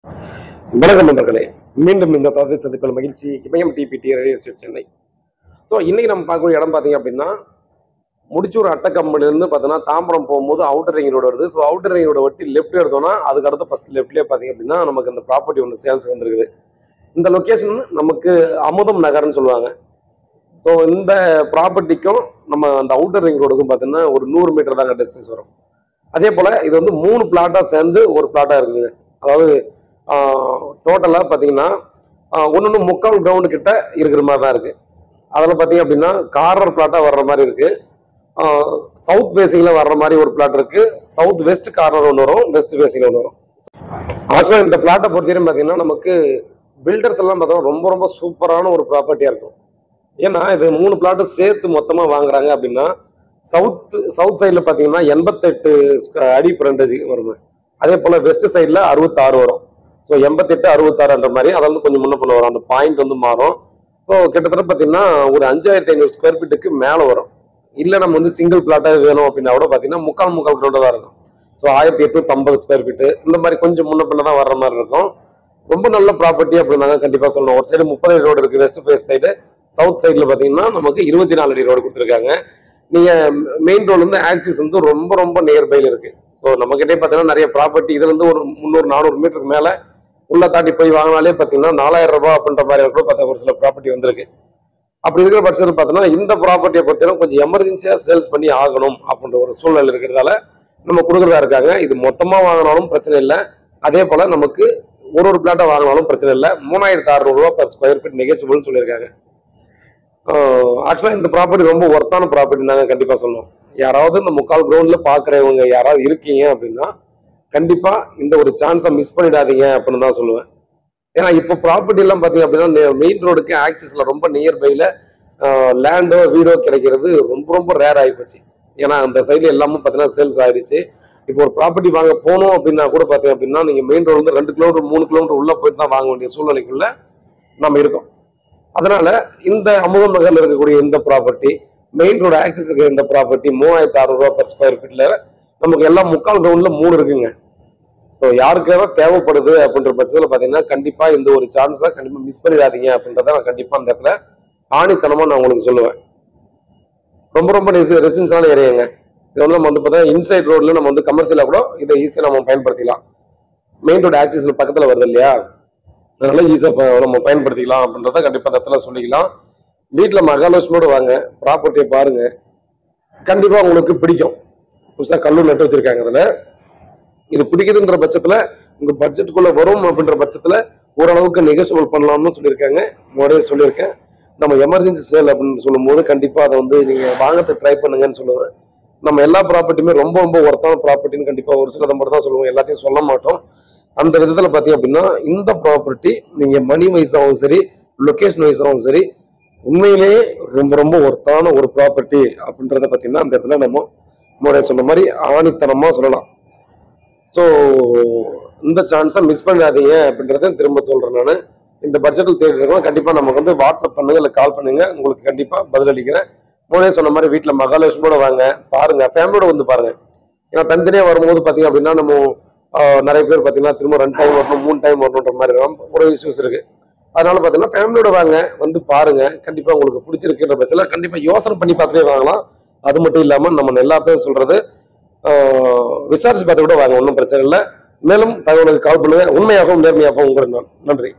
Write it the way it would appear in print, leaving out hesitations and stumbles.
வணக்கம் நண்பர்களே, மீண்டும் இந்த தளத்தை சந்திப்பதில் மகிழ்ச்சி. இமயம் டிபிடி ரயில்வே ஸ்டேஷன் சென்னை. ஸோ இன்னைக்கு நம்ம பார்க்கக்கூடிய இடம் பார்த்தீங்க அப்படின்னா, முடிச்சூர் அட்டக்கம்பலிருந்து பார்த்தோன்னா தாம்பரம் போகும்போது அவுட்டர் ரிங் ரோடு வருது. ஸோ அவுட்டர் ரிங் ரோடு ஒட்டி லெஃப்ட் எடுத்தோம்னா அதுக்கு அடுத்து ஃபர்ஸ்ட் லெஃப்ட்லேயே பார்த்தீங்க அப்படின்னா நமக்கு இந்த ப்ராப்பர்ட்டி ஒன்று சேல்ஸ் வந்துருக்குது. இந்த லொக்கேஷன் நமக்கு அமுதம் நகர்னு சொல்லுவாங்க. ஸோ இந்த ப்ராப்பர்ட்டிக்கும் நம்ம அந்த அவுட்டர் ரிங் ரோடுக்கும் பார்த்தீங்கன்னா ஒரு 100 மீட்டர் தாங்க டிஸ்டன்ஸ் வரும். அதே போல் இது வந்து 3 பிளாட்டாக சேர்ந்து ஒரு பிளாட்டாக இருக்குங்க. அதாவது டோட்டலாக பார்த்தீங்கன்னா ஒன்று முக்கால் கிரவுண்டு கிட்ட இருக்கிற மாதிரி தான் இருக்குது. அதில் பார்த்தீங்க அப்படின்னா கார்னர் பிளாட்டாக வர்ற மாதிரி இருக்குது. சவுத் ஃபேஸிங்கில் வர்ற மாதிரி ஒரு பிளாட் இருக்குது. சவுத் வெஸ்ட் கார்னர் ஒன்று வரும், வெஸ்ட் ஃபேஸிங்கில் ஒன்று வரும். ஆக்சுவலாக இந்த பிளாட்டை பொறுத்தவரைக்கும் பார்த்தீங்கன்னா நமக்கு பில்டர்ஸ் எல்லாம் பார்த்தோம்னா ரொம்ப ரொம்ப சூப்பரான ஒரு ப்ராப்பர்ட்டியாக இருக்கும். ஏன்னா இது 3 பிளாட்டு சேர்த்து மொத்தமாக வாங்குறாங்க அப்படின்னா சவுத் சைடில் பார்த்தீங்கன்னா 88 அடி ஃப்ரண்டேஜ் வருங்க. அதே போல் வெஸ்ட் சைடில் 66 வரும். ஸோ 88, 66ன்ற மாதிரி அதாவது கொஞ்சம் முன்ன பண்ண வரும். அந்த பாயிண்ட் வந்து மாறும். ஸோ கிட்டத்தட்ட பார்த்தீங்கன்னா ஒரு 5500 ஸ்கொயர் ஃபீட்டுக்கு மேலே வரும். இல்லை நம்ம வந்து சிங்கிள் பிளாட்டாக வேணும் அப்படின்னா கூட பார்த்தீங்கன்னா முக்கால் கிரவுண்டாக தான் இருக்கும். ஸோ 1850 ஸ்கொயர் ஃபீட்டு இந்த மாதிரி கொஞ்சம் முன்ன பண்ண தான் வர்ற மாதிரி இருக்கும். ரொம்ப நல்ல ப்ராப்பர்ட்டி அப்படின்னாங்க கண்டிப்பாக சொல்லணும். ஒரு சைடு 30 அடி ரோடு இருக்குது வெஸ்ட் ஃபேஸ் சைடு. சவுத் சைடில் பார்த்தீங்கன்னா நமக்கு 24 அடி ரோடு கொடுத்துருக்காங்க. நீங்கள் மெயின் ரோட்லேருந்து ஆக்சிஸ் வந்து ரொம்ப ரொம்ப நியர்பையில் இருக்குது. ஸோ நம்மகிட்டே பார்த்தீங்கன்னா நிறைய ப்ராப்பர்ட்டி இதுலேருந்து ஒரு 300-400 மீட்டருக்கு மேலே உள்ள தாண்டி போய் வாங்கினாலே பார்த்தீங்கன்னா 4000 ரூபாய் அப்படின்ற மாதிரி கூட பார்த்தா ஒரு சில ப்ராப்பர்ட்டி வந்திருக்கு. அப்படி இருக்கிற பட்சத்தில் பார்த்தோன்னா இந்த ப்ராப்பர்ட்டியை பார்த்தீங்கன்னா கொஞ்சம் எமர்ஜென்சியாக சேல்ஸ் பண்ணி ஆகணும் அப்படின்ற ஒரு சூழ்நிலை இருக்கிறதால நம்ம கொடுக்குறதா இருக்காங்க. இது மொத்தமாக வாங்கினாலும் பிரச்சனை இல்லை. அதே போல் நமக்கு ஒரு பிளாட்டை வாங்கினாலும் பிரச்சனை இல்லை. 3600 ரூபா per ஸ்கொயர் ஃபீட் நெகோசியபிள்னு சொல்லியிருக்காங்க. ஆக்சுவலாக இந்த ப்ராப்பர்ட்டி ரொம்ப ஒர்த்தான ப்ராப்பர்ட்டி நாங்கள் கண்டிப்பாக சொல்லணும். யாராவது இந்த முக்கால் கிரவுண்டில் பார்க்குறவங்க யாராவது இருக்கீங்க அப்படின்னா கண்டிப்பாக இந்த ஒரு சான்ஸை மிஸ் பண்ணிடாதீங்க அப்படின்னு தான் சொல்லுவேன். ஏன்னா இப்போ ப்ராப்பர்ட்டி எல்லாம் பார்த்தீங்க அப்படின்னா மெயின் ரோடுக்கு ஆக்சிஸில் ரொம்ப நியர்பையில் லேண்டோ வீடோ கிடைக்கிறது ரொம்ப ரொம்ப ரேர் ஆகிப்போச்சு. ஏன்னா அந்த சைடில் எல்லாமே பார்த்தீங்கன்னா சேல்ஸ் ஆகிடுச்சு. இப்போ ஒரு ப்ராப்பர்ட்டி வாங்க போகணும் அப்படின்னா கூட பார்த்தீங்க அப்படின்னா நீங்கள் மெயின் ரோடு வந்து 2 கிலோமீட்டர் 3 கிலோமீட்டர் உள்ளே போயிட்டு தான் வாங்க வேண்டிய சூழ்நிலைக்குள்ள நம்ம இருக்கோம். அதனால இந்த அமுதம் நகரில் இருக்கக்கூடிய இந்த ப்ராப்பர்ட்டி மெயின் ரோடு ஆக்சிஸ் இருக்கிற இந்த ப்ராப்பர்ட்டி 3600 ரூபா per ஸ்கொயர் ஃபீட்டில் நமக்கு எல்லாம் முக்கால் கிரவுண்டில் 3 இருக்குங்க. ஸோ யாருக்காவது தேவைப்படுது அப்படின்ற பட்சத்தில் பார்த்தீங்கன்னா கண்டிப்பாக இந்த ஒரு சான்ஸை கண்டிப்பாக மிஸ் பண்ணிடாதீங்க அப்படின்றத நான் கண்டிப்பாக அந்த இடத்துல ஆணித்தனமாக நான் உங்களுக்கு சொல்லுவேன். ரொம்ப ரொம்ப ரெசிடென்ஷியலான ஏரியாங்க. இது வந்து நம்ம வந்து பார்த்தீங்கன்னா இன்சைட் ரோட்ல நம்ம வந்து கமர்ஷியலாக கூட இதை ஈஸியாக நம்ம பயன்படுத்திக்கலாம். மெயின் ரோடு ஆக்சிஸில் பக்கத்தில் வருது இல்லையா, அதனால ஈஸியாக நம்ம பயன்படுத்திக்கலாம் அப்படின்றத கண்டிப்பாக அந்த இடத்துல சொல்லிக்கலாம். வீட்டில் மகாலட்சுமியோடு வாங்க, ப்ராப்பர்ட்டியை பாருங்க, கண்டிப்பாக உங்களுக்கு பிடிக்கும். புதுசாக கல்லூர் நட்டு வச்சிருக்காங்க. அதில் இது பிடிக்குதுன்ற பட்சத்தில் உங்கள் பட்ஜெட்டுக்குள்ளே வரும் அப்படின்ற பட்சத்தில் ஓரளவுக்கு நெகோசியபிள் பண்ணலாம்னு சொல்லியிருக்காங்க. முறையே சொல்லியிருக்கேன். நம்ம எமர்ஜென்சி சேல் அப்படின்னு சொல்லும்போது கண்டிப்பாக அதை வந்து நீங்கள் வாங்கத்தை ட்ரை பண்ணுங்கன்னு சொல்லுவேன். நம்ம எல்லா ப்ராப்பர்ட்டியுமே ரொம்ப ரொம்ப ஒர்த்தான ப்ராப்பர்ட்டின்னு கண்டிப்பாக ஒரு சிலதை மட்டும் தான் சொல்லுவோம், எல்லாத்தையும் சொல்ல மாட்டோம். அந்த விதத்தில் பார்த்தீங்க அப்படின்னா இந்த ப்ராப்பர்ட்டி நீங்கள் மணி வைஸாகவும் சரி லொக்கேஷன் வைஸாகவும் சரி உண்மையிலேயே ரொம்ப ரொம்ப ஒர்த்தான ஒரு ப்ராப்பர்ட்டி அப்படின்றத பார்த்தீங்கன்னா அந்த இடத்துல நம்ம முறையை சொன்ன மாதிரி ஆணித்தனமாக சொல்லலாம். ஸோ இந்த சான்ஸை மிஸ் பண்ணாதீங்க அப்படின்றத திரும்ப சொல்கிறேன். நான் இந்த பட்ஜெட்டில் தேடி இருக்கோம். கண்டிப்பாக நமக்கு வந்து வாட்ஸ்அப் பண்ணுங்க, இல்லை கால் பண்ணுங்க, உங்களுக்கு கண்டிப்பாக பதிலளிக்கிறேன். முன்னே சொன்ன மாதிரி வீட்டில் மகாலட்சுமியோட வாங்க, பாருங்க, ஃபேமிலியோட வந்து பாருங்க. ஏன்னா தனித்தனியாக வரும்போது பார்த்தீங்க அப்படின்னா நம்ம நிறைய பேர் பார்த்தீங்கன்னா திரும்ப 2 டைம் வரணும் 3 டைம் வரணுன்ற மாதிரி ஒரு இஷ்யூஸ் இருக்கு. அதனால பார்த்தீங்கன்னா ஃபேமிலியோட வாங்க, வந்து பாருங்க, கண்டிப்பாக உங்களுக்கு பிடிச்சிருக்குன்ற பட்சத்தில் கண்டிப்பாக யோசனை பண்ணி பார்த்துட்டே வாங்கலாம். அது மட்டும் இல்லாமல் நம்ம எல்லாத்தையும் சொல்றது விசாரிச்சு பார்த்து கூட வாங்க, ஒன்றும் பிரச்சனை இல்லை. மேலும் தகவலுக்கு கால் பண்ணுங்க. உண்மையாகவும் நேர்மையாகவும் உங்களுக்கு நன்றி.